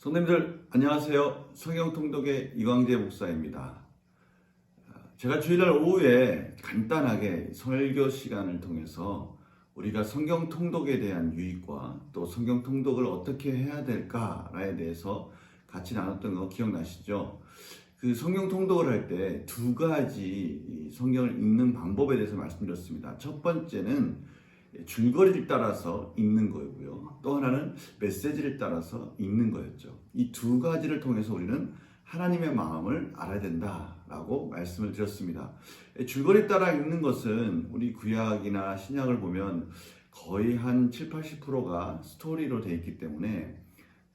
성도님들 안녕하세요. 성경통독의 이광재 목사입니다. 제가 주일날 오후에 간단하게 설교 시간을 통해서 우리가 성경통독에 대한 유익과 또 성경통독을 어떻게 해야 될까에 대해서 같이 나눴던 거 기억나시죠? 그 성경통독을 할 때 두 가지 성경을 읽는 방법에 대해서 말씀드렸습니다. 첫 번째는 줄거리를 따라서 읽는 거고요. 또 하나는 메시지를 따라서 읽는 거였죠. 이 두 가지를 통해서 우리는 하나님의 마음을 알아야 된다라고 말씀을 드렸습니다. 줄거리 따라 읽는 것은 우리 구약이나 신약을 보면 거의 한 7, 80%가 스토리로 되어 있기 때문에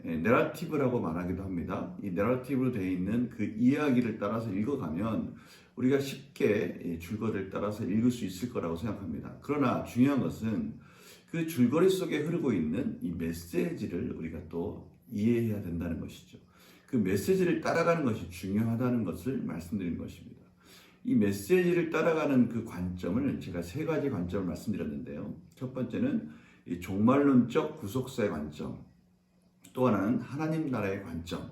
내러티브라고 말하기도 합니다. 이 내러티브로 되어 있는 그 이야기를 따라서 읽어가면 우리가 쉽게 줄거리를 따라서 읽을 수 있을 거라고 생각합니다. 그러나 중요한 것은 그 줄거리 속에 흐르고 있는 이 메시지를 우리가 또 이해해야 된다는 것이죠. 그 메시지를 따라가는 것이 중요하다는 것을 말씀드린 것입니다. 이 메시지를 따라가는 그 관점을 제가 세 가지 관점을 말씀드렸는데요. 첫 번째는 이 종말론적 구속사의 관점, 또 하나는 하나님 나라의 관점,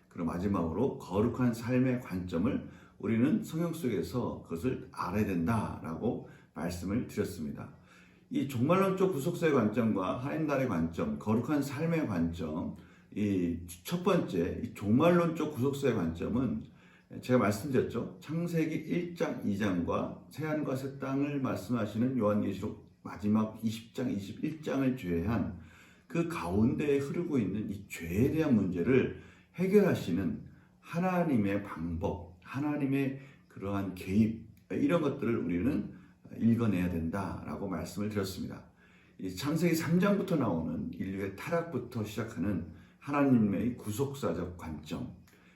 그리고 마지막으로 거룩한 삶의 관점을 우리는 성경 속에서 그것을 알아야 된다라고 말씀을 드렸습니다. 이 종말론적 구속사의 관점과 하나님 나라의 관점, 거룩한 삶의 관점, 이 첫 번째 이 종말론적 구속사의 관점은 제가 말씀드렸죠. 창세기 1장, 2장과 새하늘과 새 땅을 말씀하시는 요한계시록 마지막 20장, 21장을 제외한 그 가운데에 흐르고 있는 이 죄에 대한 문제를 해결하시는 하나님의 방법, 하나님의 그러한 개입, 이런 것들을 우리는 읽어내야 된다라고 말씀을 드렸습니다. 이 창세기 3장부터 나오는 인류의 타락부터 시작하는 하나님의 구속사적 관점,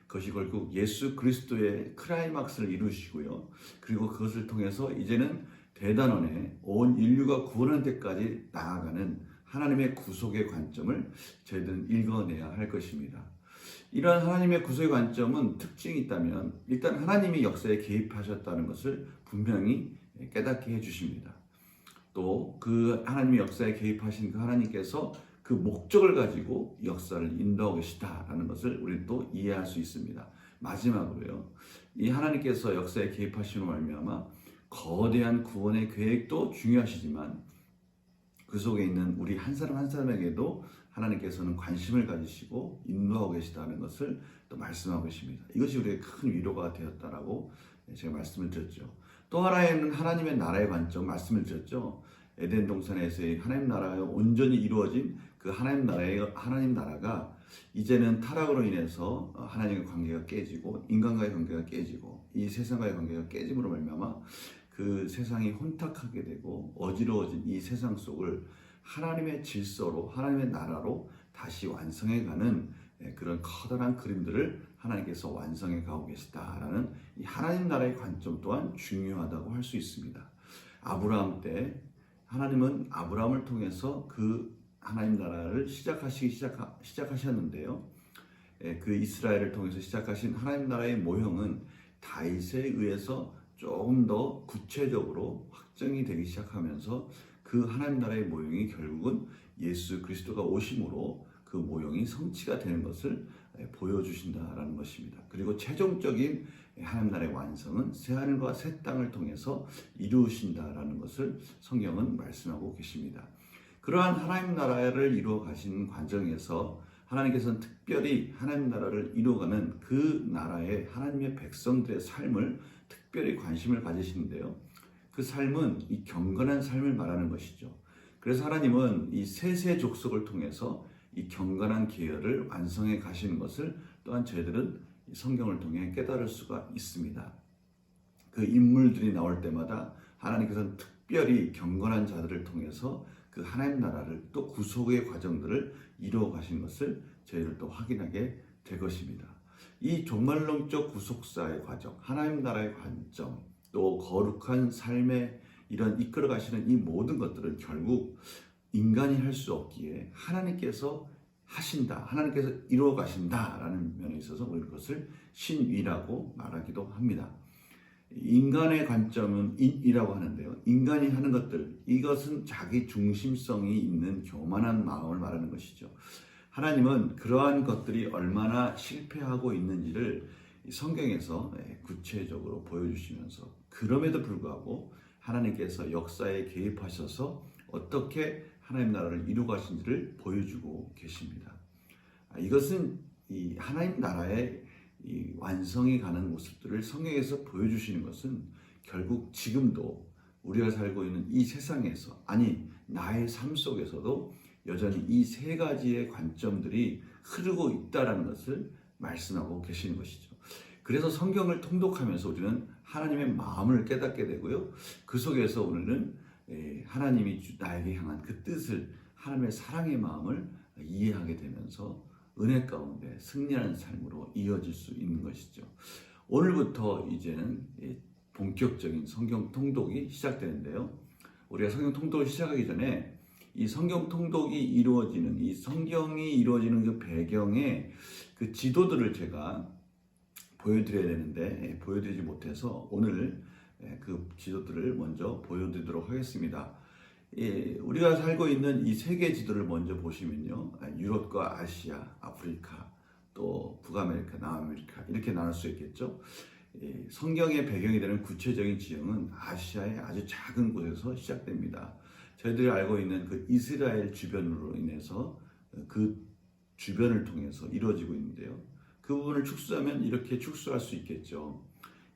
그것이 결국 예수 그리스도의 클라이막스를 이루시고요. 그리고 그것을 통해서 이제는 대단원에 온 인류가 구원할 때까지 나아가는 하나님의 구속의 관점을 저희들은 읽어내야 할 것입니다. 이러한 하나님의 구속의 관점은 특징이 있다면 일단 하나님이 역사에 개입하셨다는 것을 분명히 깨닫게 해주십니다. 또 그 하나님의 역사에 개입하신 그 하나님께서 그 목적을 가지고 역사를 인도하고 계시다라는 것을 우리는 또 이해할 수 있습니다. 마지막으로요, 이 하나님께서 역사에 개입하시는 말미암아 거대한 구원의 계획도 중요하시지만 그 속에 있는 우리 한 사람 한 사람에게도 하나님께서는 관심을 가지시고 인도하고 계시다는 것을 또 말씀하고 계십니다. 이것이 우리의 큰 위로가 되었다라고 제가 말씀을 드렸죠. 또 하나는 하나님의 나라의 관점 말씀을 드렸죠. 에덴 동산에서의 하나님 나라가 온전히 이루어진 그 하나님 나라가 이제는 타락으로 인해서 하나님과의 관계가 깨지고 인간과의 관계가 깨지고 이 세상과의 관계가 깨짐으로 말미암아 그 세상이 혼탁하게 되고 어지러워진 이 세상 속을 하나님의 질서로 하나님의 나라로 다시 완성해가는 그런 커다란 그림들을 하나님께서 완성해 가고 계시다라는 이 하나님 나라의 관점 또한 중요하다고 할 수 있습니다. 아브라함 때 하나님은 아브라함을 통해서 그 하나님 나라를 시작하셨는데요. 그 이스라엘을 통해서 시작하신 하나님 나라의 모형은 다윗에 의해서 조금 더 구체적으로 확정이 되기 시작하면서 그 하나님 나라의 모형이 결국은 예수 그리스도가 오심으로 그 모형이 성취가 되는 것을 보여주신다라는 것입니다. 그리고 최종적인 하나님 나라의 완성은 새하늘과 새 땅을 통해서 이루신다라는 것을 성경은 말씀하고 계십니다. 그러한 하나님 나라를 이루어 가신 과정에서 하나님께서는 특별히 하나님 나라를 이루어가는 그 나라의 하나님의 백성들의 삶을 특별히 관심을 가지시는데요. 그 삶은 이 경건한 삶을 말하는 것이죠. 그래서 하나님은 이 세세 족속을 통해서 이 경건한 계열을 완성해 가시는 것을 또한 저희들은 성경을 통해 깨달을 수가 있습니다. 그 인물들이 나올 때마다 하나님께서는 특별히 경건한 자들을 통해서 그 하나님 나라를 또 구속의 과정들을 이루어 가신 것을 저희들 또 확인하게 될 것입니다. 이 종말론적 구속사의 과정, 하나님 나라의 관점, 또 거룩한 삶에 이런 이끌어 가시는 이 모든 것들은 결국 인간이 할 수 없기에 하나님께서 하신다, 하나님께서 이루어 가신다라는 면에 있어서 우리 그것을 신위라고 말하기도 합니다. 인간의 관점은 인이라고 하는데요. 인간이 하는 것들, 이것은 자기 중심성이 있는 교만한 마음을 말하는 것이죠. 하나님은 그러한 것들이 얼마나 실패하고 있는지를 성경에서 구체적으로 보여주시면서 그럼에도 불구하고 하나님께서 역사에 개입하셔서 어떻게 하나님 나라를 이루가신지를 보여주고 계십니다. 이것은 이 하나님 나라의 이 완성이 가는 모습들을 성경에서 보여주시는 것은 결국 지금도 우리가 살고 있는 이 세상에서, 아니 나의 삶 속에서도 여전히 이 세 가지의 관점들이 흐르고 있다는 것을 말씀하고 계시는 것이죠. 그래서 성경을 통독하면서 우리는 하나님의 마음을 깨닫게 되고요. 그 속에서 우리는 하나님이 나에게 향한 그 뜻을, 하나님의 사랑의 마음을 이해하게 되면서 은혜 가운데 승리하는 삶으로 이어질 수 있는 것이죠. 오늘부터 이제는 본격적인 성경 통독이 시작되는데요. 우리가 성경 통독을 시작하기 전에 이 성경 통독이 이루어지는, 이 성경이 이루어지는 그 배경의 그 지도들을 제가 보여드려야 되는데 보여드리지 못해서 오늘 그 지도들을 먼저 보여드리도록 하겠습니다. 우리가 살고 있는 이 세계 지도를 먼저 보시면요, 유럽과 아시아, 아프리카, 또 북아메리카, 남아메리카 이렇게 나눌 수 있겠죠. 성경의 배경이 되는 구체적인 지형은 아시아의 아주 작은 곳에서 시작됩니다. 저희들이 알고 있는 그 이스라엘 주변으로 인해서 그 주변을 통해서 이루어지고 있는데요. 그 부분을 축소하면 이렇게 축소할 수 있겠죠.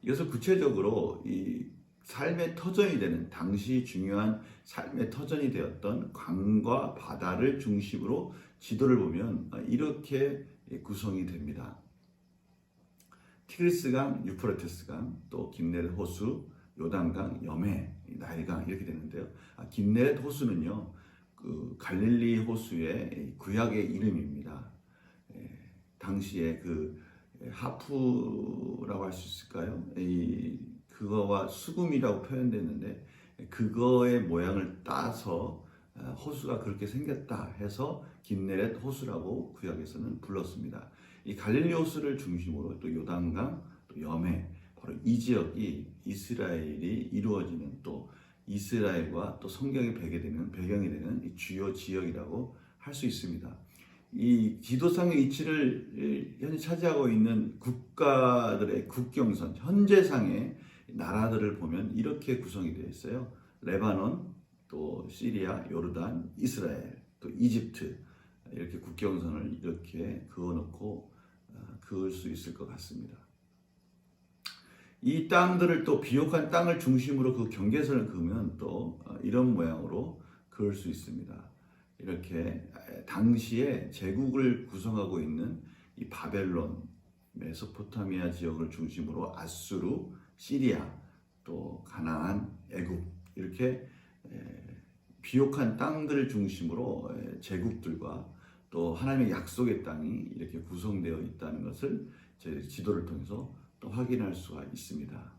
이것을 구체적으로 이 삶의 터전이 되는, 당시 중요한 삶의 터전이 되었던 강과 바다를 중심으로 지도를 보면 이렇게 구성이 됩니다. 티그리스강, 유프라테스강, 또 긴네렛 호수, 요단강, 여메, 나일강 이렇게 되는데요. 긴네렛 호수는요, 그 갈릴리 호수의 구약의 이름입니다. 당시에 그 하프라고 할 수 있을까요? 그거와 수금이라고 표현됐는데 그거의 모양을 따서 호수가 그렇게 생겼다 해서 긴네렛 호수라고 구약에서는 불렀습니다. 이 갈릴리 호수를 중심으로 또 요단강, 또 여메, 바로 이 지역이 이스라엘이 이루어지는, 또 이스라엘과 또 성경의 배경이 되는 이 주요 지역이라고 할 수 있습니다. 이 지도상의 위치를 현재 차지하고 있는 국가들의 국경선, 현재상의 나라들을 보면 이렇게 구성이 되어 있어요. 레바논, 또 시리아, 요르단, 이스라엘, 또 이집트, 이렇게 국경선을 이렇게 그어놓고 그을 수 있을 것 같습니다. 이 땅들을, 또 비옥한 땅을 중심으로 그 경계선을 그으면 또 이런 모양으로 그을 수 있습니다. 이렇게 당시에 제국을 구성하고 있는 이 바벨론, 메소포타미아 지역을 중심으로 아수르, 시리아, 또 가나안, 애굽, 이렇게 비옥한 땅들을 중심으로 제국들과 또 하나님의 약속의 땅이 이렇게 구성되어 있다는 것을 저희 지도를 통해서 또 확인할 수가 있습니다.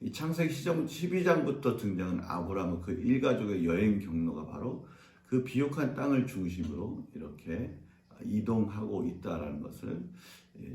이 창세기 12장부터 등장한 아브라함의 그 일가족의 여행 경로가 바로 그 비옥한 땅을 중심으로 이렇게 이동하고 있다라는 것을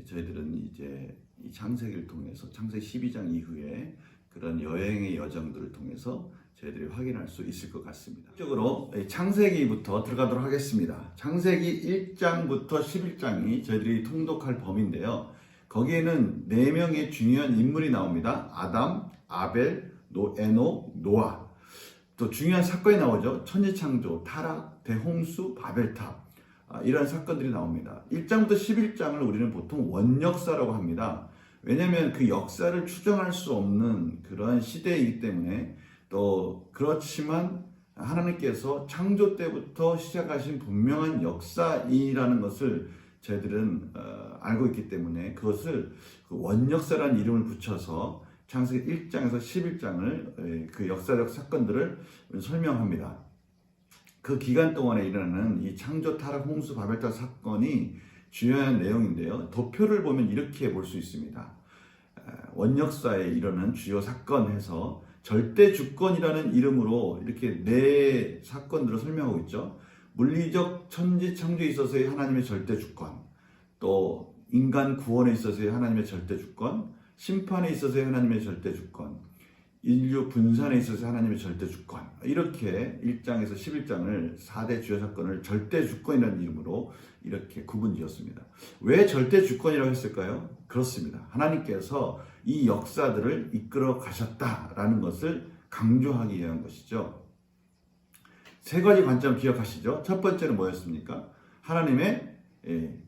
저희들은 이제 이 창세기를 통해서, 창세기 12장 이후에 그런 여행의 여정들을 통해서 저희들이 확인할 수 있을 것 같습니다. 적으로 창세기부터 들어가도록 하겠습니다. 창세기 1장부터 11장이 저희들이 통독할 범위인데요. 거기에는 4명의 중요한 인물이 나옵니다. 아담, 아벨, 에녹, 노아. 또 중요한 사건이 나오죠. 천지창조, 타락, 대홍수, 바벨탑. 이런 사건들이 나옵니다. 1장부터 11장을 우리는 보통 원역사라고 합니다. 왜냐하면 그 역사를 추정할 수 없는 그러한 시대이기 때문에, 또 그렇지만 하나님께서 창조 때부터 시작하신 분명한 역사이라는 것을 저희들은 알고 있기 때문에 그것을 그 원역사라는 이름을 붙여서 창세기 1장에서 11장을 그 역사적 사건들을 설명합니다. 그 기간 동안에 일어나는 이 창조, 타락, 홍수, 바벨탑 사건이 중요한 내용인데요. 도표를 보면 이렇게 볼 수 있습니다. 원역사에 일어난 주요 사건 해서 절대 주권이라는 이름으로 이렇게 4 사건들을 설명하고 있죠. 물리적 천지 창조에 있어서의 하나님의 절대 주권, 또 인간 구원에 있어서의 하나님의 절대 주권, 심판에 있어서의 하나님의 절대 주권, 인류 분산에 있어서 하나님의 절대 주권, 이렇게 1장에서 11장을 4대 주요 사건을 절대 주권이라는 이름으로 이렇게 구분지었습니다. 왜 절대 주권이라고 했을까요? 그렇습니다. 하나님께서 이 역사들을 이끌어 가셨다라는 것을 강조하기 위한 것이죠. 세 가지 관점 기억하시죠? 첫 번째는 뭐였습니까? 하나님의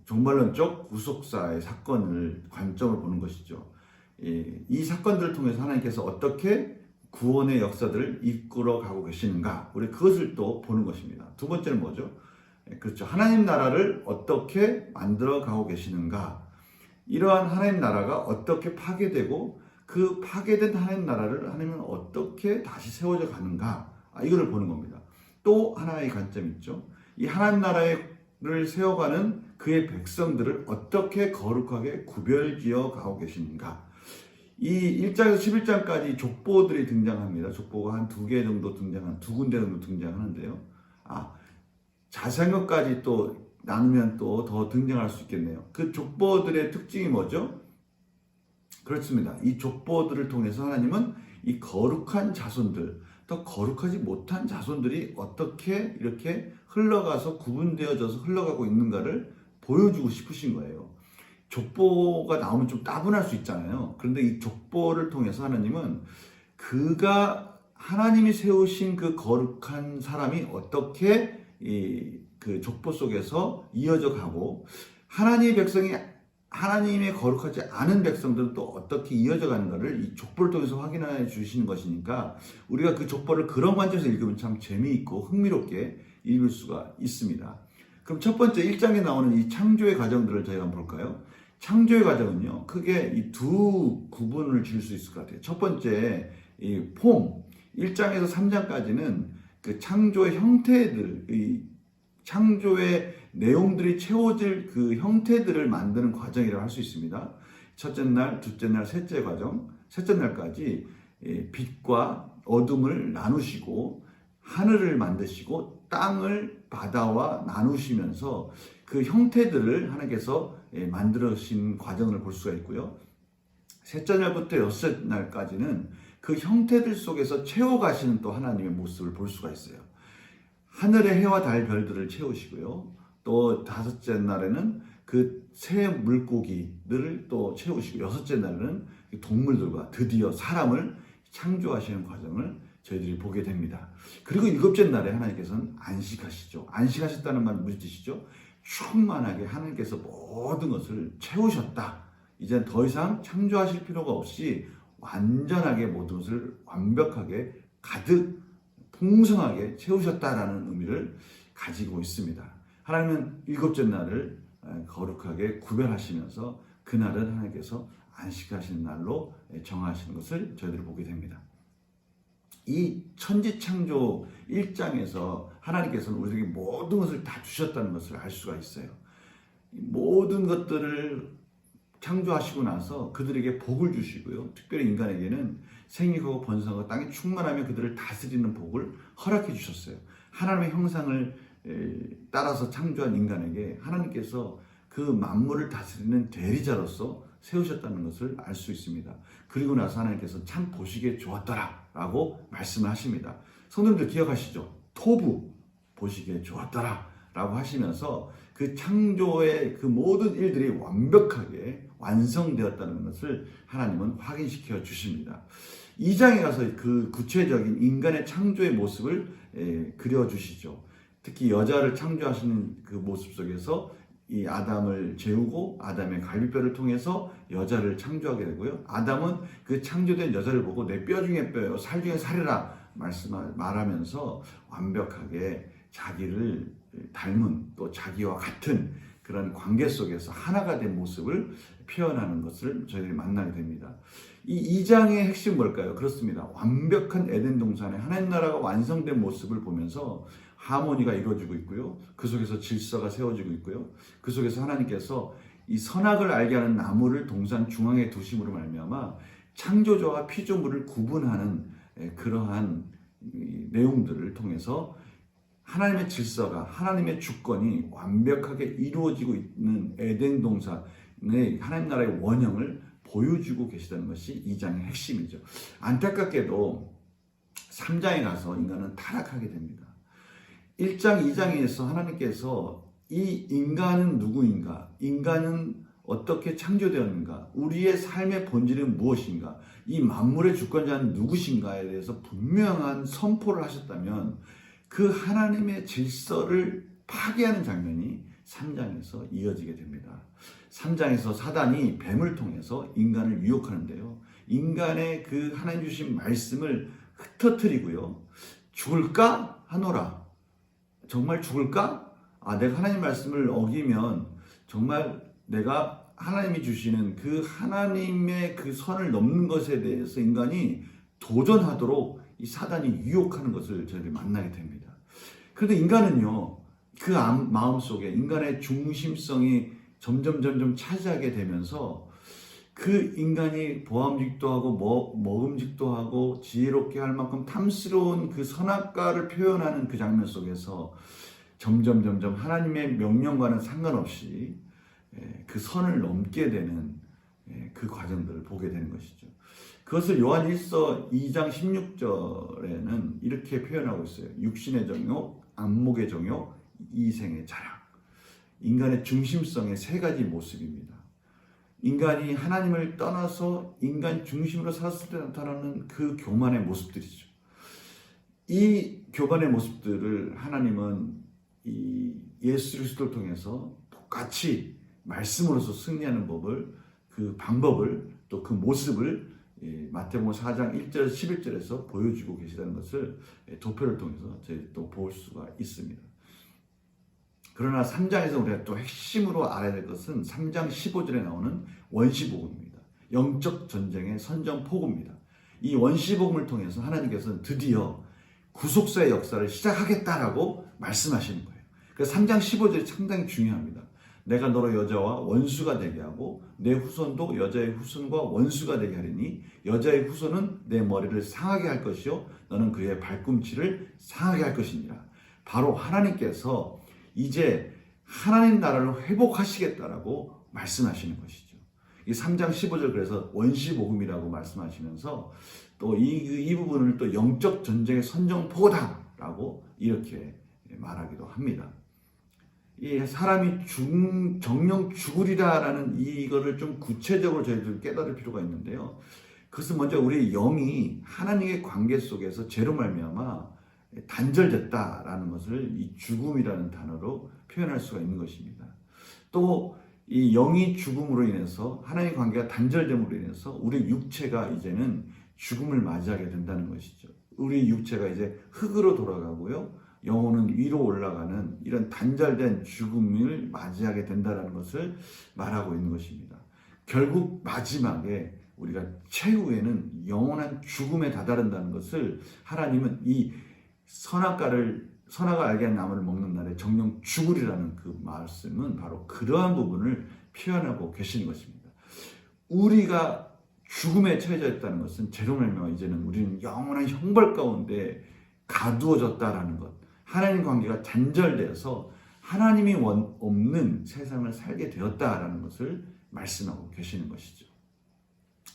종말론적 구속사의 사건을 관점을 보는 것이죠. 이 사건들을 통해서 하나님께서 어떻게 구원의 역사들을 이끌어 가고 계시는가, 우리 그것을 또 보는 것입니다. 두 번째는 뭐죠? 그렇죠. 하나님 나라를 어떻게 만들어 가고 계시는가, 이러한 하나님 나라가 어떻게 파괴되고 그 파괴된 하나님 나라를 하나님은 어떻게 다시 세워져 가는가, 이거를 보는 겁니다. 또 하나의 관점이 있죠. 이 하나님 나라를 세워가는 그의 백성들을 어떻게 거룩하게 구별지어 가고 계시는가. 이 1장에서 11장까지 족보들이 등장합니다. 족보가 한 두 군데 정도 등장하는데요. 자세한 것까지 또 나누면 또 더 등장할 수 있겠네요. 그 족보들의 특징이 뭐죠? 그렇습니다. 이 족보들을 통해서 하나님은 이 거룩한 자손들, 또 거룩하지 못한 자손들이 어떻게 이렇게 흘러가서 구분되어져서 흘러가고 있는가를 보여주고 싶으신 거예요. 족보가 나오면 좀 따분할 수 있잖아요. 그런데 이 족보를 통해서 하나님은 하나님이 세우신 그 거룩한 사람이 어떻게 그 족보 속에서 이어져 가고, 하나님의 백성이 하나님의 거룩하지 않은 백성들은 또 어떻게 이어져 가는가를 이 족보를 통해서 확인해 주시는 것이니까, 우리가 그 족보를 그런 관점에서 읽으면 참 재미있고 흥미롭게 읽을 수가 있습니다. 그럼 첫 번째 1장에 나오는 이 창조의 과정들을 저희가 한번 볼까요? 창조의 과정은요, 크게 이 두 구분을 지을 수 있을 것 같아요. 첫 번째, 이 폼, 1장에서 3장까지는 그 창조의 형태들, 이 창조의 내용들이 채워질 그 형태들을 만드는 과정이라고 할 수 있습니다. 첫째 날, 둘째 날, 셋째 과정, 셋째 날까지 빛과 어둠을 나누시고 하늘을 만드시고 땅을 바다와 나누시면서 그 형태들을 하나님께서 만들어신 과정을 볼 수가 있고요. 셋째 날부터 여섯째 날까지는 그 형태들 속에서 채워가시는 또 하나님의 모습을 볼 수가 있어요. 하늘의 해와 달 별들을 채우시고요. 또 다섯째 날에는 그 새 물고기들을 또 채우시고, 여섯째 날에는 동물들과 드디어 사람을 창조하시는 과정을 저희들이 보게 됩니다. 그리고 일곱째 날에 하나님께서는 안식하시죠. 안식하셨다는 말은 무슨 뜻이죠? 충만하게 하나님께서 모든 것을 채우셨다. 이젠 더 이상 창조하실 필요가 없이 완전하게 모든 것을 완벽하게 가득 풍성하게 채우셨다라는 의미를 가지고 있습니다. 하나님은 일곱째 날을 거룩하게 구별하시면서 그날은 하나님께서 안식하시는 날로 정하시는 것을 저희들이 보게 됩니다. 이 천지창조 1장에서 하나님께서는 우리에게 모든 것을 다 주셨다는 것을 알 수가 있어요. 모든 것들을 창조하시고 나서 그들에게 복을 주시고요. 특별히 인간에게는 생육하고 번성하고 땅이 충만하며 그들을 다스리는 복을 허락해 주셨어요. 하나님의 형상을 따라서 창조한 인간에게 하나님께서 그 만물을 다스리는 대리자로서 세우셨다는 것을 알 수 있습니다. 그리고 나서 하나님께서 참 보시기에 좋았더라 라고 말씀을 하십니다. 성도님들 기억하시죠? 토부, 보시기에 좋았더라 라고 하시면서 그 창조의 그 모든 일들이 완벽하게 완성되었다는 것을 하나님은 확인시켜 주십니다. 2장에 가서 그 구체적인 인간의 창조의 모습을 그려주시죠. 특히 여자를 창조하시는 그 모습 속에서 이 아담을 재우고 아담의 갈비뼈를 통해서 여자를 창조하게 되고요. 아담은 그 창조된 여자를 보고 내 뼈 중에 뼈요, 살 중에 살이라 말하면서 완벽하게 자기를 닮은, 또 자기와 같은 그런 관계 속에서 하나가 된 모습을 표현하는 것을 저희들이 만나게 됩니다. 이 2장의 핵심은 뭘까요? 그렇습니다. 완벽한 에덴 동산에 하나님 나라가 완성된 모습을 보면서 하모니가 이루어지고 있고요. 그 속에서 질서가 세워지고 있고요. 그 속에서 하나님께서 이 선악을 알게 하는 나무를 동산 중앙에 두심으로 말미암아 창조주와 피조물을 구분하는 그러한 내용들을 통해서 하나님의 질서가, 하나님의 주권이 완벽하게 이루어지고 있는 에덴 동산의 하나님 나라의 원형을 보여주고 계시다는 것이 2장의 핵심이죠. 안타깝게도 3장에 가서 인간은 타락하게 됩니다. 1장, 2장에서 하나님께서 이 인간은 누구인가? 인간은 어떻게 창조되었는가? 우리의 삶의 본질은 무엇인가? 이 만물의 주권자는 누구신가에 대해서 분명한 선포를 하셨다면 그 하나님의 질서를 파괴하는 장면이 3장에서 이어지게 됩니다. 3장에서 사단이 뱀을 통해서 인간을 유혹하는데요. 인간의 그 하나님 주신 말씀을 흩어뜨리고요. 죽을까 하노라. 정말 죽을까? 내가 하나님 말씀을 어기면 정말 내가 하나님이 주시는 그 하나님의 그 선을 넘는 것에 대해서 인간이 도전하도록 이 사단이 유혹하는 것을 저희들이 만나게 됩니다. 그런데 인간은요, 그 마음속에 인간의 중심성이 점점 차지하게 되면서 그 인간이 보암직도 하고 먹음직도 하고 지혜롭게 할 만큼 탐스러운 그 선악과를 표현하는 그 장면 속에서 점점 하나님의 명령과는 상관없이 그 선을 넘게 되는 그 과정들을 보게 되는 것이죠. 그것을 요한 1서 2장 16절에는 이렇게 표현하고 있어요. 육신의 정욕, 안목의 정욕, 이생의 자랑. 인간의 중심성의 세 가지 모습입니다. 인간이 하나님을 떠나서 인간 중심으로 살았을 때 나타나는 그 교만의 모습들이죠. 이 교만의 모습들을 하나님은 이 예수 그리스도를 통해서 똑같이 말씀으로서 승리하는 법을, 그 방법을, 또 그 모습을 마태복음 4장 1절 11절에서 보여주고 계시다는 것을 도표를 통해서 저희 또 볼 수가 있습니다. 그러나 3장에서 우리가 또 핵심으로 알아야 될 것은 3장 15절에 나오는 원시복음입니다. 영적 전쟁의 선전포고입니다. 이 원시복음을 통해서 하나님께서는 드디어 구속사의 역사를 시작하겠다라고 말씀하시는 거예요. 그래서 3장 15절이 상당히 중요합니다. 내가 너로 여자와 원수가 되게 하고 내 후손도 여자의 후손과 원수가 되게 하리니 여자의 후손은 내 머리를 상하게 할 것이요 너는 그의 발꿈치를 상하게 할 것이니라. 바로 하나님께서 이제 하나님 나라를 회복하시겠다라고 말씀하시는 것이죠. 이 3장 15절 그래서 원시복음이라고 말씀하시면서 또 이 부분을 또 영적 전쟁의 선전포고다라고 이렇게 말하기도 합니다. 이 사람이 정령 죽으리라라는 이거를 좀 구체적으로 저희들 깨달을 필요가 있는데요. 그것은 먼저 우리의 영이 하나님의 관계 속에서 죄로 말미암아 단절됐다라는 것을 이 죽음이라는 단어로 표현할 수가 있는 것입니다. 또 이 영이 죽음으로 인해서 하나님의 관계가 단절됨으로 인해서 우리 육체가 이제는 죽음을 맞이하게 된다는 것이죠. 우리 육체가 이제 흙으로 돌아가고요. 영혼은 위로 올라가는 이런 단절된 죽음을 맞이하게 된다는 것을 말하고 있는 것입니다. 결국 마지막에 우리가 최후에는 영원한 죽음에 다다른다는 것을 하나님은 이 선악과 알게 한 나무를 먹는 날에 정령 죽으리라는 그 말씀은 바로 그러한 부분을 표현하고 계시는 것입니다. 우리가 죽음에 처해져 있다는 것은 죄로 말미암아 이제는 우리는 영원한 형벌 가운데 가두어졌다라는 것, 하나님 관계가 단절되어서 하나님이 없는 세상을 살게 되었다라는 것을 말씀하고 계시는 것이죠.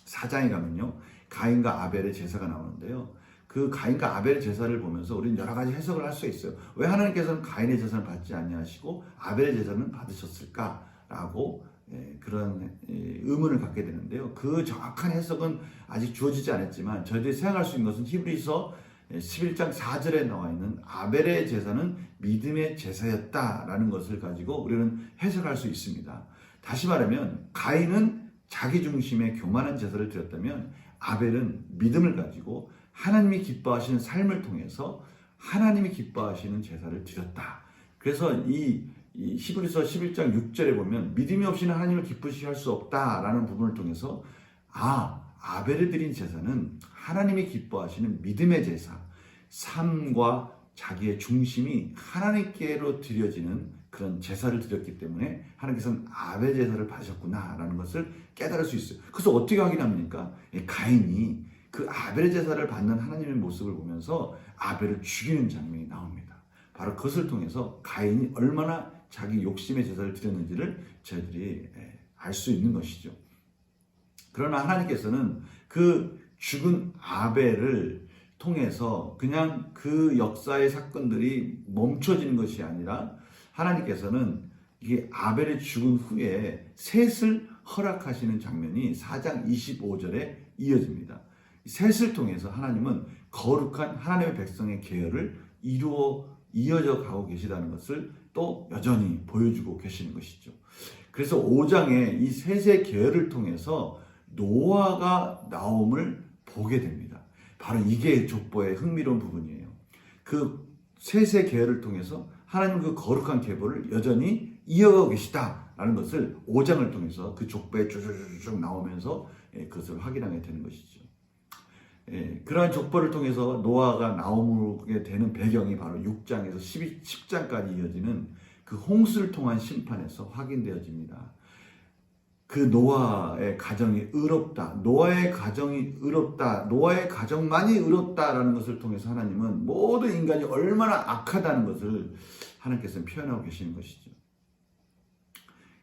4장에 가면요, 가인과 아벨의 제사가 나오는데요. 그 가인과 아벨의 제사를 보면서 우리는 여러 가지 해석을 할 수 있어요. 왜 하나님께서는 가인의 제사를 받지 아니하시고 아벨의 제사는 받으셨을까라고 그런 의문을 갖게 되는데요. 그 정확한 해석은 아직 주어지지 않았지만 저희들이 생각할 수 있는 것은 히브리서 11장 4절에 나와 있는 아벨의 제사는 믿음의 제사였다라는 것을 가지고 우리는 해석할 수 있습니다. 다시 말하면 가인은 자기 중심의 교만한 제사를 드렸다면 아벨은 믿음을 가지고 하나님이 기뻐하시는 삶을 통해서 하나님이 기뻐하시는 제사를 드렸다. 그래서 이 히브리서 11장 6절에 보면 믿음이 없이는 하나님을 기쁘시게 할 수 없다라는 부분을 통해서 아벨이 드린 제사는 하나님이 기뻐하시는 믿음의 제사, 삶과 자기의 중심이 하나님께로 드려지는 그런 제사를 드렸기 때문에 하나님께서는 아벨 제사를 받으셨구나라는 것을 깨달을 수 있어요. 그래서 어떻게 확인합니까? 가인이 그 아벨의 제사를 받는 하나님의 모습을 보면서 아벨을 죽이는 장면이 나옵니다. 바로 그것을 통해서 가인이 얼마나 자기 욕심의 제사를 드렸는지를 저희들이 알 수 있는 것이죠. 그러나 하나님께서는 그 죽은 아벨을 통해서 그냥 그 역사의 사건들이 멈춰지는 것이 아니라 하나님께서는 이게 아벨이 죽은 후에 셋을 허락하시는 장면이 4장 25절에 이어집니다. 셋을 통해서 하나님은 거룩한 하나님의 백성의 계열을 이어져 가고 계시다는 것을 또 여전히 보여주고 계시는 것이죠. 그래서 5장에 이 셋의 계열을 통해서 노아가 나옴을 보게 됩니다. 바로 이게 족보의 흥미로운 부분이에요. 그 셋의 계열을 통해서 하나님 그 거룩한 계보를 여전히 이어가고 계시다라는 것을 5장을 통해서 그 족보에 쭉쭉쭉 나오면서 그것을 확인하게 되는 것이죠. 그러한 족보를 통해서 노아가 나오게 되는 배경이 바로 6장에서 10장까지 이어지는 그 홍수를 통한 심판에서 확인되어집니다. 그 노아의 가정이 의롭다, 노아의 가정이 의롭다, 노아의 가정만이 의롭다라는 것을 통해서 하나님은 모든 인간이 얼마나 악하다는 것을 하나님께서는 표현하고 계시는 것이죠.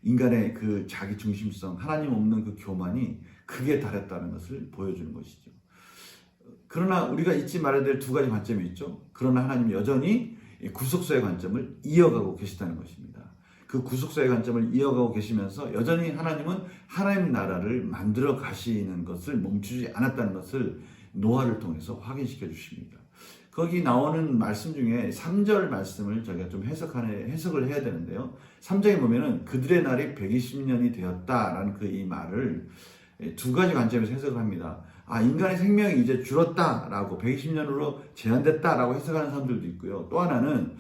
인간의 그 자기 중심성, 하나님 없는 그 교만이 극에 달했다는 것을 보여주는 것이죠. 그러나 우리가 잊지 말아야 될 두 가지 관점이 있죠. 그러나 하나님 여전히 구속사의 관점을 이어가고 계시다는 것입니다. 그 구속사의 관점을 이어가고 계시면서 여전히 하나님은 하나님 나라를 만들어 가시는 것을 멈추지 않았다는 것을 노아를 통해서 확인시켜 주십니다. 거기 나오는 말씀 중에 3절 말씀을 저희가 좀 해석을 해야 되는데요. 3장에 보면은 그들의 날이 120년이 되었다라는 그 이 말을 두 가지 관점에서 해석을 합니다. 인간의 생명이 이제 줄었다라고 120년으로 제한됐다라고 해석하는 사람들도 있고요. 또 하나는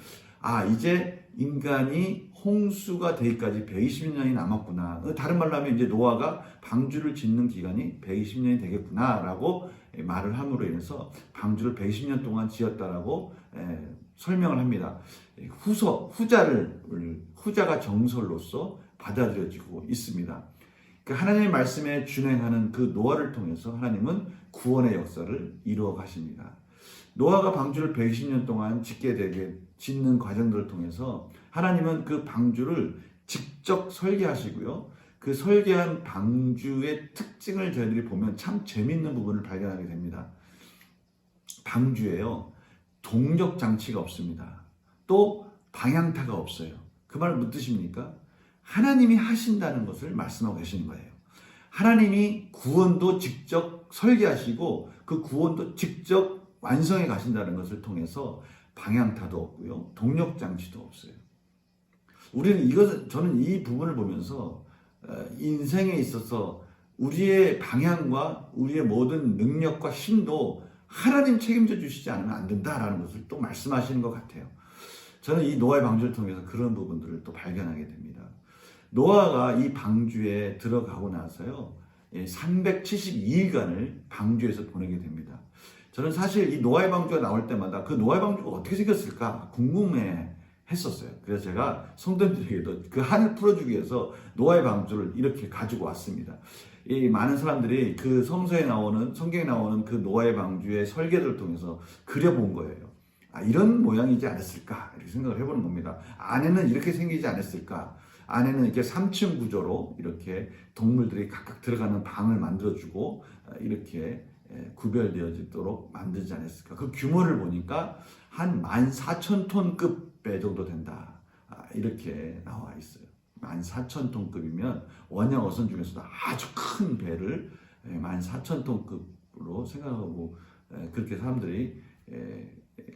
이제 인간이 홍수가 되기까지 120년이 남았구나. 다른 말로 하면 이제 노아가 방주를 짓는 기간이 120년이 되겠구나라고 말을 함으로 인해서 방주를 120년 동안 지었다라고 설명을 합니다. 후자가 정설로서 받아들여지고 있습니다. 하나님의 말씀에 준행하는 그 노아를 통해서 하나님은 구원의 역사를 이루어 가십니다. 노아가 방주를 120년 동안 짓는 과정들을 통해서 하나님은 그 방주를 직접 설계하시고요. 그 설계한 방주의 특징을 저희들이 보면 참 재밌는 부분을 발견하게 됩니다. 방주에요, 동력 장치가 없습니다. 또 방향타가 없어요. 그 말은 무슨 뜻입니까? 하나님이 하신다는 것을 말씀하고 계시는 거예요. 하나님이 구원도 직접 설계하시고 그 구원도 직접 완성해 가신다는 것을 통해서 방향타도 없고요, 동력 장치도 없어요. 저는 이 부분을 보면서 인생에 있어서 우리의 방향과 우리의 모든 능력과 힘도 하나님 책임져 주시지 않으면 안 된다라는 것을 또 말씀하시는 것 같아요. 저는 이 노아의 방주를 통해서 그런 부분들을 또 발견하게 됩니다. 노아가 이 방주에 들어가고 나서요, 372일간을 방주에서 보내게 됩니다. 저는 사실 이 노아의 방주가 나올 때마다 그 노아의 방주가 어떻게 생겼을까 궁금해 했었어요. 그래서 제가 성도님들에게도 그 한을 풀어주기 위해서 노아의 방주를 이렇게 가지고 왔습니다. 이 많은 사람들이 그 성경에 나오는 그 노아의 방주의 설계를 통해서 그려본 거예요. 이런 모양이지 않았을까 이렇게 생각을 해보는 겁니다. 안에는 이렇게 생기지 않았을까? 안에는 이렇게 3층 구조로 이렇게 동물들이 각각 들어가는 방을 만들어주고 이렇게 구별되어지도록 만들지 않았을까? 그 규모를 보니까 한 14,000톤급 배 정도 된다. 이렇게 나와 있어요. 14,000톤급이면 원형 어선 중에서도 아주 큰 배를 14,000톤급으로 생각하고 그렇게 사람들이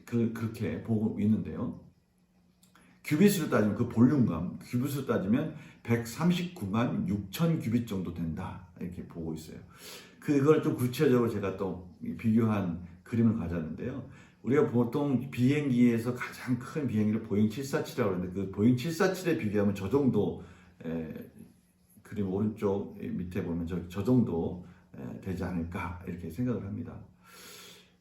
그렇게 보고 있는데요. 규빗으로 따지면 그 볼륨감, 규빗으로 따지면 139만 6천 규빗 정도 된다. 이렇게 보고 있어요. 그걸 좀 구체적으로 제가 또 비교한 그림을 가졌는데요. 우리가 보통 비행기에서 가장 큰 비행기를 보잉 747이라고 하는데 그 보잉 747에 비교하면 저 정도 그림 오른쪽 밑에 보면 저 정도 되지 않을까 이렇게 생각을 합니다.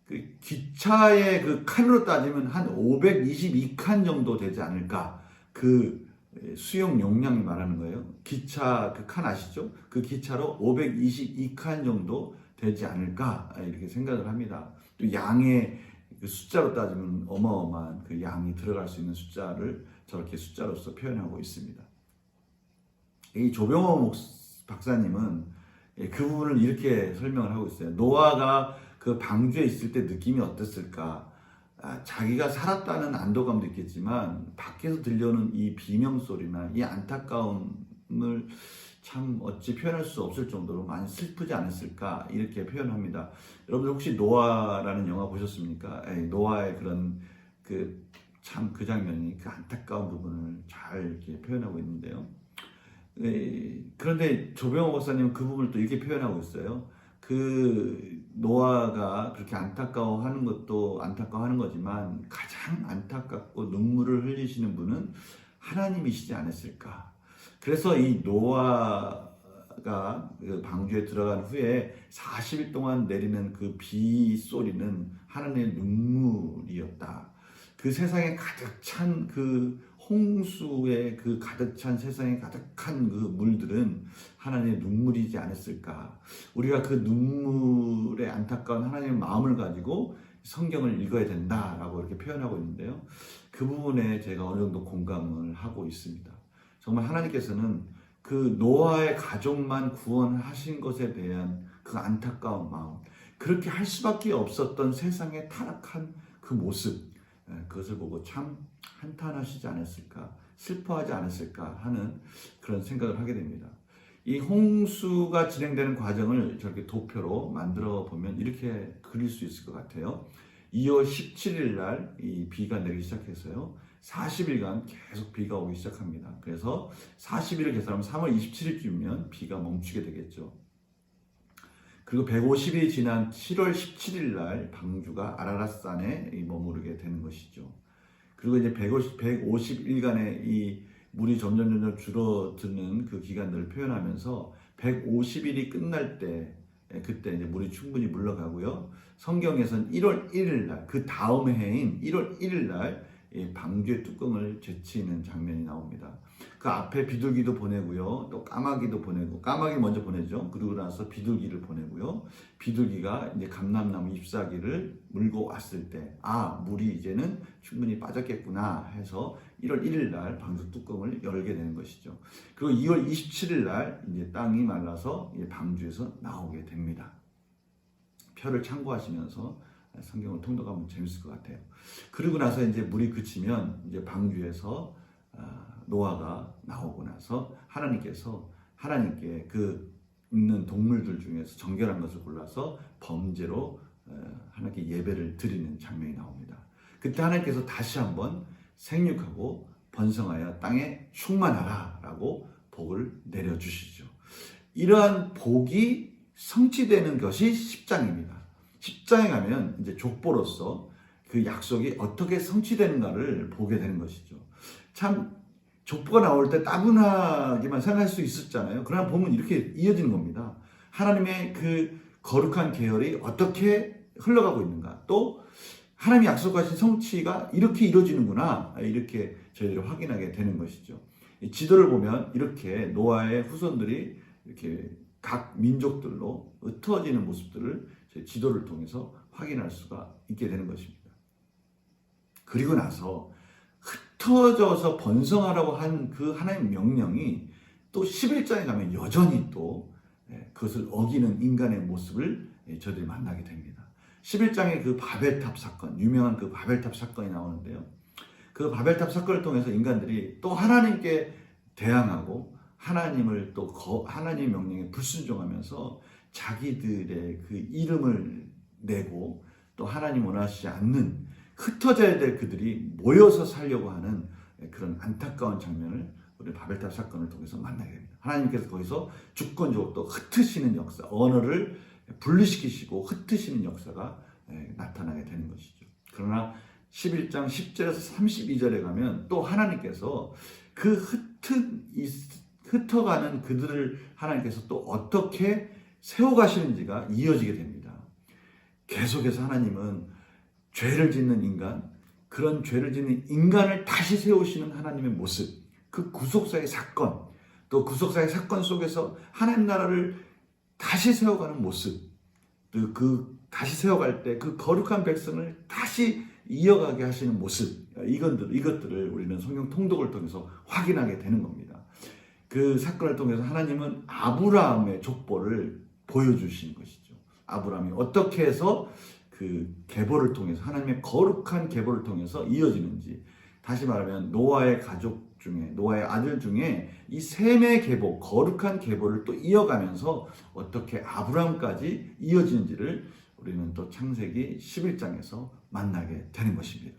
그 기차의 그 칸으로 따지면 한 522칸 정도 되지 않을까. 그 수용 용량이 말하는 거예요. 기차 그 칸 아시죠? 그 기차로 522칸 정도 되지 않을까 이렇게 생각을 합니다. 또 양의 그 숫자로 따지면 어마어마한 그 양이 들어갈 수 있는 숫자를 저렇게 숫자로서 표현하고 있습니다. 이 조병호 박사님은 그 부분을 이렇게 설명을 하고 있어요. 노아가 그 방주에 있을 때 느낌이 어땠을까? 자기가 살았다는 안도감도 있겠지만 밖에서 들려오는 이 비명 소리나 이 안타까움을 참 어찌 표현할 수 없을 정도로 많이 슬프지 않았을까 이렇게 표현합니다. 여러분들 혹시 노아라는 영화 보셨습니까? 노아의 그런 그 장면이 그 안타까운 부분을 잘 이렇게 표현하고 있는데요. 그런데 조병호 목사님은 그 부분을 또 이렇게 표현하고 있어요. 그 노아가 그렇게 안타까워하는 것도 안타까워하는 거지만 가장 안타깝고 눈물을 흘리시는 분은 하나님이시지 않았을까. 그래서 이 노아가 그 방주에 들어간 후에 40일 동안 내리는 그 비 소리는 하나님의 눈물이었다. 그 세상에 가득 찬 그 홍수에 그 가득 찬 세상에 가득한 그 물들은 하나님의 눈물이지 않았을까. 우리가 그 눈물에 안타까운 하나님의 마음을 가지고 성경을 읽어야 된다라고 이렇게 표현하고 있는데요. 그 부분에 제가 어느 정도 공감을 하고 있습니다. 정말 하나님께서는 그 노아의 가족만 구원하신 것에 대한 그 안타까운 마음, 그렇게 할 수밖에 없었던 세상의 타락한 그 모습, 그것을 보고 참 한탄하시지 않았을까, 슬퍼하지 않았을까 하는 그런 생각을 하게 됩니다. 이 홍수가 진행되는 과정을 저렇게 도표로 만들어 보면 이렇게 그릴 수 있을 것 같아요. 2월 17일 날 이 비가 내리기 시작해서요. 40일간 계속 비가 오기 시작합니다. 그래서 40일을 계산하면 3월 27일쯤이면 비가 멈추게 되겠죠. 그리고 150일이 지난 7월 17일 날 방주가 아라랏산에 머무르게 되는 것이죠. 그리고 이제 150일간의 이 물이 점점 줄어드는 그 기간들을 표현하면서 150일이 끝날 때 그때 이제 물이 충분히 물러가고요. 성경에서는 1월 1일 날, 그 다음 해인 1월 1일 날 방주의 뚜껑을 제치는 장면이 나옵니다. 그 앞에 비둘기도 보내고요. 또 까마귀도 보내고, 까마귀 먼저 보내죠. 그리고 나서 비둘기를 보내고요. 비둘기가 이제 감람나무 잎사귀를 물고 왔을 때, 물이 이제는 충분히 빠졌겠구나 해서 1월 1일 날 방주 뚜껑을 열게 되는 것이죠. 그리고 2월 27일 날 이제 땅이 말라서 방주에서 나오게 됩니다. 표를 참고하시면서 성경을 통독하면 재밌을 것 같아요. 그리고 나서 이제 물이 그치면 이제 방주에서 노아가 나오고 나서 하나님께 그 있는 동물들 중에서 정결한 것을 골라서 범죄로 하나님께 예배를 드리는 장면이 나옵니다. 그때 하나님께서 다시 한번 생육하고 번성하여 땅에 충만하라 라고 복을 내려주시죠. 이러한 복이 성취되는 것이 10장입니다. 10장에 가면 이제 족보로서 그 약속이 어떻게 성취되는가를 보게 되는 것이죠. 참 족보가 나올 때 따분하게만 생각할 수 있었잖아요. 그러나 보면 이렇게 이어지는 겁니다. 하나님의 그 거룩한 계열이 어떻게 흘러가고 있는가, 또 하나님이 약속하신 성취가 이렇게 이루어지는구나, 이렇게 저희들이 확인하게 되는 것이죠. 이 지도를 보면 이렇게 노아의 후손들이 이렇게 각 민족들로 흩어지는 모습들을 지도를 통해서 확인할 수가 있게 되는 것입니다. 그리고 나서 흩어져서 번성하라고 한 그 하나님의 명령이 또 11장에 가면 여전히 또 그것을 어기는 인간의 모습을 저희들이 만나게 됩니다. 11장에 그 바벨탑 사건, 유명한 그 바벨탑 사건이 나오는데요. 그 바벨탑 사건을 통해서 인간들이 또 하나님께 대항하고 하나님을 또 하나님의 명령에 불순종하면서 자기들의 그 이름을 내고 또 하나님 원하시지 않는 흩어져야 될 그들이 모여서 살려고 하는 그런 안타까운 장면을 우리 바벨탑 사건을 통해서 만나게 됩니다. 하나님께서 거기서 주권적으로 또 흩으시는 역사, 언어를 분리시키시고 흩으시는 역사가 나타나게 되는 것이죠. 그러나 11장 10절에서 32절에 가면 또 하나님께서 그 흩어가는 그들을 하나님께서 또 어떻게 세워가시는지가 이어지게 됩니다. 계속해서 하나님은 죄를 짓는 인간, 그런 죄를 짓는 인간을 다시 세우시는 하나님의 모습, 그 구속사의 사건, 또 구속사의 사건 속에서 하나님 나라를 다시 세워가는 모습, 그 다시 세워갈 때 그 거룩한 백성을 다시 이어가게 하시는 모습, 이것들을 우리는 성경 통독을 통해서 확인하게 되는 겁니다. 그 사건을 통해서 하나님은 아브라함의 족보를 보여주신 것이죠. 아브라함이 어떻게 해서 그 계보를 통해서 하나님의 거룩한 계보를 통해서 이어지는지, 다시 말하면 노아의 가족 중에, 노아의 아들 중에 이 셈의 계보, 거룩한 계보를 또 이어가면서 어떻게 아브라함까지 이어지는지를 우리는 또 창세기 11장에서 만나게 되는 것입니다.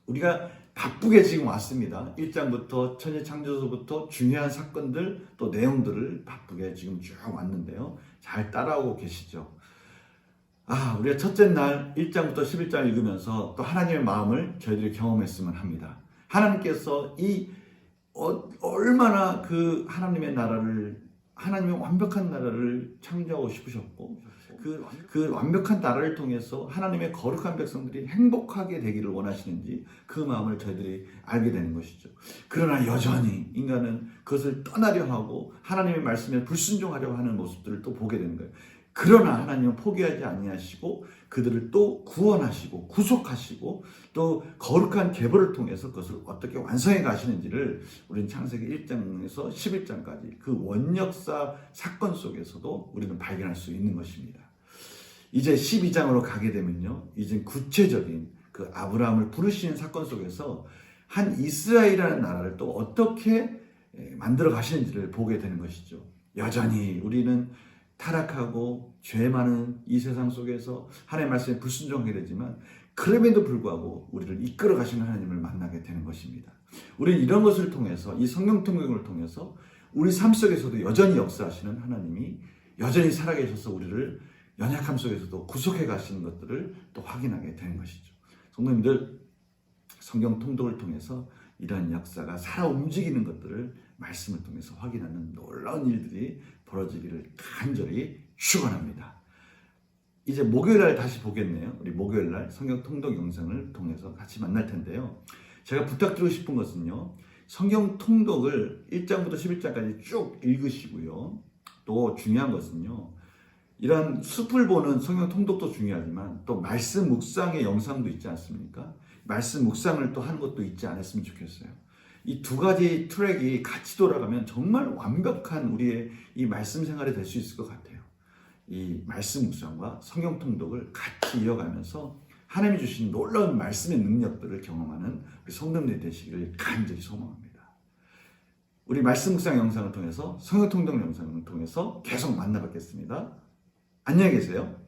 우리가 바쁘게 지금 왔습니다. 1장부터 천지창조서부터 중요한 사건들 또 내용들을 바쁘게 지금 쭉 왔는데요. 잘 따라오고 계시죠? 우리가 첫째 날 1장부터 11장 읽으면서 또 하나님의 마음을 저희들이 경험했으면 합니다. 하나님께서 얼마나 그 하나님의 나라를, 하나님의 완벽한 나라를 창조하고 싶으셨고, 그 완벽한 나라를 통해서 하나님의 거룩한 백성들이 행복하게 되기를 원하시는지 그 마음을 저희들이 알게 되는 것이죠. 그러나 여전히 인간은 그것을 떠나려 하고 하나님의 말씀에 불순종하려고 하는 모습들을 또 보게 되는 거예요. 그러나 하나님은 포기하지 아니하시고 그들을 또 구원하시고 구속하시고 또 거룩한 계보를 통해서 그것을 어떻게 완성해 가시는지를 우리는 창세기 1장에서 11장까지 그 원역사 사건 속에서도 우리는 발견할 수 있는 것입니다. 이제 12장으로 가게 되면요, 이제 구체적인 그 아브라함을 부르시는 사건 속에서 한 이스라엘이라는 나라를 또 어떻게 만들어 가시는지를 보게 되는 것이죠. 여전히 우리는 타락하고 죄 많은 이 세상 속에서 하나님의 말씀에 불순종하게 되지만, 그럼에도 불구하고 우리를 이끌어 가시는 하나님을 만나게 되는 것입니다. 우리는 이런 것을 통해서, 이 성경 통역을 통해서 우리 삶 속에서도 여전히 역사하시는 하나님이 여전히 살아계셔서 우리를 연약함 속에서도 구속해 가시는 것들을 또 확인하게 되는 것이죠. 성도님들, 성경 통독을 통해서 이러한 역사가 살아 움직이는 것들을 말씀을 통해서 확인하는 놀라운 일들이 벌어지기를 간절히 축원합니다. 이제 목요일날 다시 보겠네요. 우리 목요일날 성경 통독 영상을 통해서 같이 만날 텐데요. 제가 부탁드리고 싶은 것은요, 성경 통독을 1장부터 11장까지 쭉 읽으시고요. 또 중요한 것은요, 이런 숲을 보는 성경 통독도 중요하지만 또 말씀 묵상의 영상도 있지 않습니까? 말씀 묵상을 또 하는 것도 있지 않았으면 좋겠어요. 이 두 가지 트랙이 같이 돌아가면 정말 완벽한 우리의 이 말씀 생활이 될 수 있을 것 같아요. 이 말씀 묵상과 성경 통독을 같이 이어가면서 하나님이 주신 놀라운 말씀의 능력들을 경험하는 우리 성도님들이 되시기를 간절히 소망합니다. 우리 말씀 묵상 영상을 통해서, 성경 통독 영상을 통해서 계속 만나뵙겠습니다. 안녕히 계세요.